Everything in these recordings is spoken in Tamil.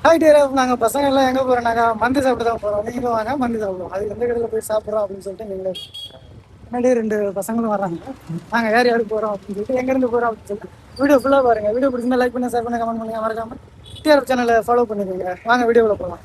ஆகிட்டே நாங்கள் பசங்க எல்லாம் எங்கே போகிறோம், நாங்கள் மந்தி சாப்பிட்டு தான் போகிறோம். நீங்களும் வாங்க மந்தி சாப்பிடுவோம். அது எந்த கடையில் போய் சாப்பிட்றோம் அப்படின்னு சொல்லிட்டு நீங்களே முன்னாடியே 2 பசங்களும் வர்றாங்க. நாங்கள் யார் யாருக்கு போகிறோம் அப்படின்னு சொல்லிட்டு எங்கேருந்து போகிறோம் அப்படின்னு சொல்லிட்டு வீடியோ ஃபுல்லாக பாருங்கள். வீடியோ பிடிச்சிருந்தா லைக் பண்ணி ஷேர் பண்ணி கமெண்ட் பண்ணுங்க. மறக்காமல் டிஆர்எஃப் சேனலை ஃபாலோ பண்ணிக்கோங்க. வாங்க வீடியோவில் போகலாம்.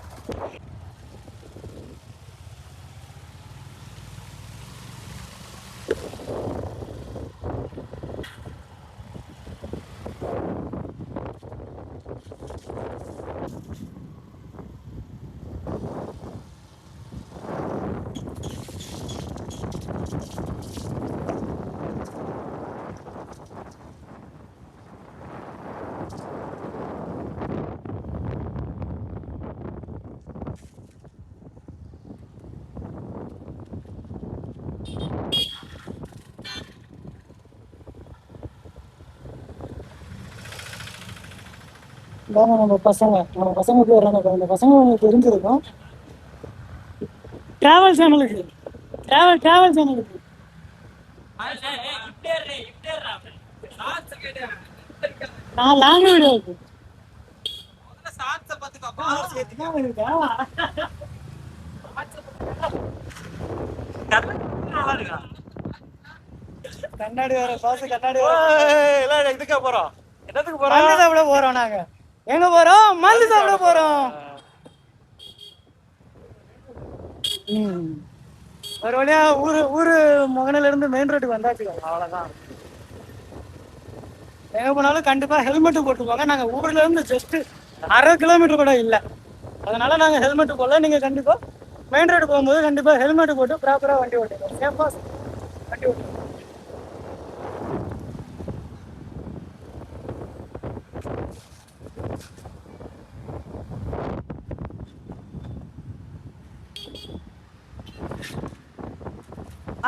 நம்ம பசங்க போடுறாங்க. அந்த பசங்க உங்களுக்கு தெரிஞ்சிருக்கும். டிராவல் சேனலுக்கு நான் லாங் வீடியோக்கு கண்ணாடி வர பாசு கண்ணாடி இதுக்கா போறோம். என்னத்துக்கு போறோம்? மந்து சாப்பிட போறோம். நாங்க எங்க போறோம்? மந்து சாப்பிட போறோம். ஒரு வழியா ஊரு முகனில இருந்து மெயின் ரோட்டுக்கு வந்தாச்சு. அவ்வளவுதான். எங்க போனாலும் கண்டிப்பா ஹெல்மெட் போட்டு போங்க. நாங்க ஊர்ல இருந்து ஜஸ்ட் 1/2 கிலோமீட்டர் கூட இல்லை. அதனால நாங்க ஹெல்மெட் போடல. நீங்க கண்டிப்பா மெயின் ரோடு போகும்போது கண்டிப்பா ஹெல்மெட் போட்டு ப்ராப்பரா வண்டி ஓட்டுங்க. சேஃபா வண்டி ஓட்டுங்க.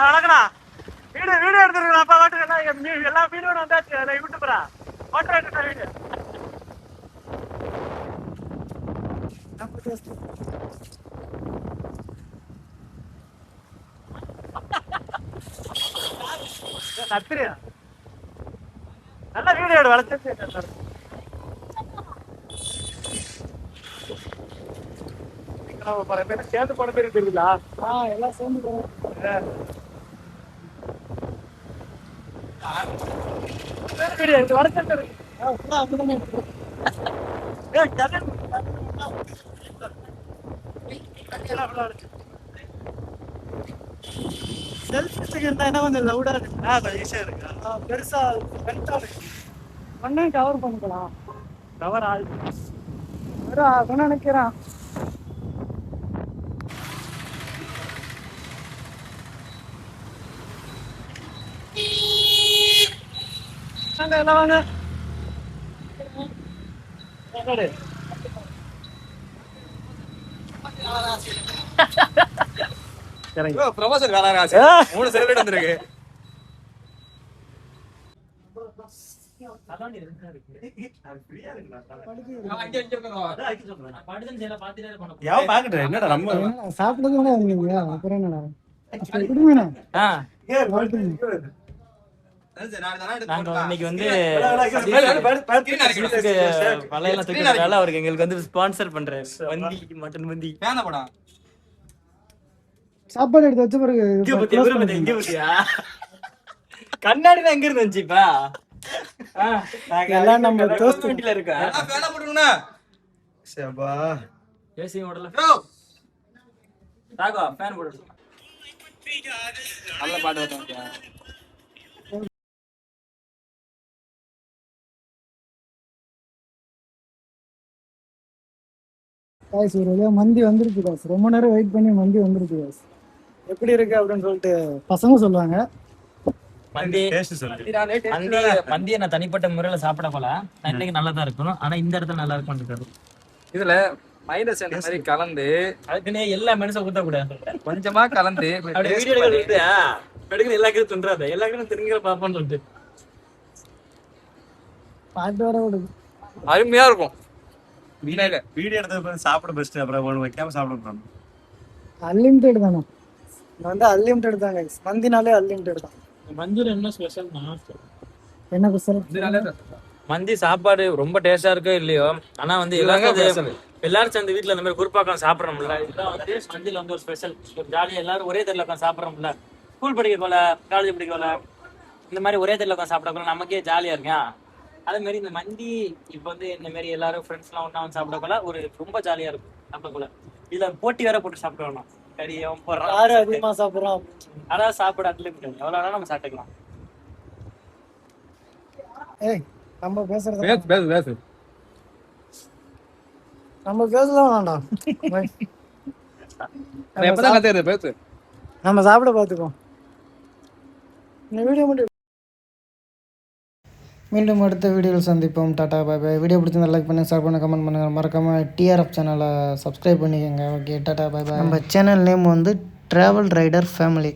வணக்கண்ணா. வீடியோ எடுத்துருக்கேன். அப்பா வாட்டுக்கு எல்லாம் வீடியோ வந்தாச்சு. அதை விட்டு போறேன். ஓட்டர் எடுத்துட்டேன் வீடியோ. கத்திரியா நல்லா வீடியோ எடு. வளர்த்து சேர்ந்து போன பேர் தெரியுங்களா? எல்லாம் சேர்ந்து போறோம். என்ன கொஞ்சம் லவுடா இருக்கு. பெருசா ஒன்னும் கவர் பண்ணிக்கலாம். கவர் ஆகும்னு நினைக்கிறான். எல்லாம் வாங்க. ப்ரொபோசல் காராராசி 3 செலிபிரேட் வந்திருக்கு. இன்னைக்கு வந்து பழைய தூக்கிறதால அவருக்கு எங்களுக்கு வந்து ஸ்பான்சர் பண்றாரு. வந்தி மட்டன் வந்தி சாப்பாடு எடுத்து வச்ச பிறகு கண்ணாடி தான் எங்க இருந்து வந்துச்சுப்பா? எல்லாம் நம்ம தோஸ்து வீட்டுல இருக்கா? ஏசி ஓடல. ராகவா ஃபேன் போடு. நல்ல பாட்டு வந்தாங்க. காய்ஸ் ஒரு வழியா மந்தி வந்துருக்கு காசு. ரொம்ப நேரம் வெயிட் பண்ணி மந்தி வந்துருக்கு காசு. எப்படி இருக்கு அப்படின்னு சொல்லிட்டு பசங்க சொல்லுவாங்க. மந்தியை நான் தனிப்பட்ட முறையில சாப்பிட போல. இன்னைக்கு நல்லா தான் இருக்கணும். ஆனா இந்த இடத்துல நல்லா இருக்கும். இதுல மைனஸ் அந்த மாதிரி கலந்து அதுக்குன்னே எல்லா மனுஷன் ஊத்த கூடாது. கொஞ்சமா கலந்து எல்லா கிட்ட துன்றாத. எல்லா கிட்ட திருங்கிற பாப்பான்னு சொல்லிட்டு பாட்டு வர விடுது. அருமையா இருக்கும். வீடியோ எடுத்து சாப்பிட பெஸ்ட். அப்புறம் ஒன்று வைக்காம சாப்பிட அன்லிமிட்டெட் தானே. வந்து அன்லிமிட்டெட் தான் கைஸ். மந்தினாலே அன்லிமிட்டெட் தான். மஞ்சள் என்ன ஸ்பெஷல்னா என்ன ஸ்பெஷல்? மந்தி சாப்பாடு ரொம்ப டேஸ்டா இருக்கோ இல்லையோ, ஆனா வந்து எல்லாரும் எல்லாரும் சேர்ந்து வீட்டுல இந்த மாதிரி குரூப்பாக்கம் சாப்பிடறோம்ல, இதுதான் வந்து மந்தியில வந்து ஒரு ஸ்பெஷல். ஒரு ஜாலியா எல்லாரும் ஒரே தெருல உட்காந்து சாப்பிடறோம்ல, ஸ்கூல் படிக்க போல, காலேஜ் படிக்க போல, இந்த மாதிரி ஒரே தெருல உட்காந்து சாப்பிட போல நமக்கே ஜாலியா இருக்கேன். அதே மாதிரி இந்த மந்தி இப்ப வந்து இந்த மாதிரி எல்லாரும் ஃப்ரெண்ட்ஸ் எல்லாம் ஒண்ணா வந்து சாப்பிட போல ஒரு ரொம்ப ஜாலியா இருக்கும் சாப்பிட போல. இதுல போட்டி வேற போட்டு சாப்பிட வேணும், கறியும் யாரு போடுறோம், அதிகமா சாப்பிடுறோம் அப்படின்னு சொல்லி. அதான் சாப்பிட அன்லிமிட்டட், எவ்வளவு வேணா நம்ம சாப்பிட்டுக்கலாம். ஏய் நம்ம பேசுறது பேசு பேசு பேசு. நம்ம பேசலாம் வேண்டாம். நான் எப்பதான் கத்துக்கிறது பேசு. நம்ம சாப்பிட பார்த்துக்கோம். இந்த வீடியோ மட்டும் மீண்டும் அடுத்த வீடியோவில் சந்திப்போம். டாடா பாய் பாய். வீடியோ பிடிச்சிருந்தா லைக் பண்ணுங்கள், ஷேர் பண்ணுங்கள், கமெண்ட் பண்ணுங்கள். மறக்காமல் டிஆர்எஃப் சேனலை சப்ஸ்கிரைப் பண்ணிக்கோங்க. ஓகே, டாடா பாய் பாய். நம்ம சேனல் நேம் வந்து ட்ராவல் ரைடர் ஃபேமிலி.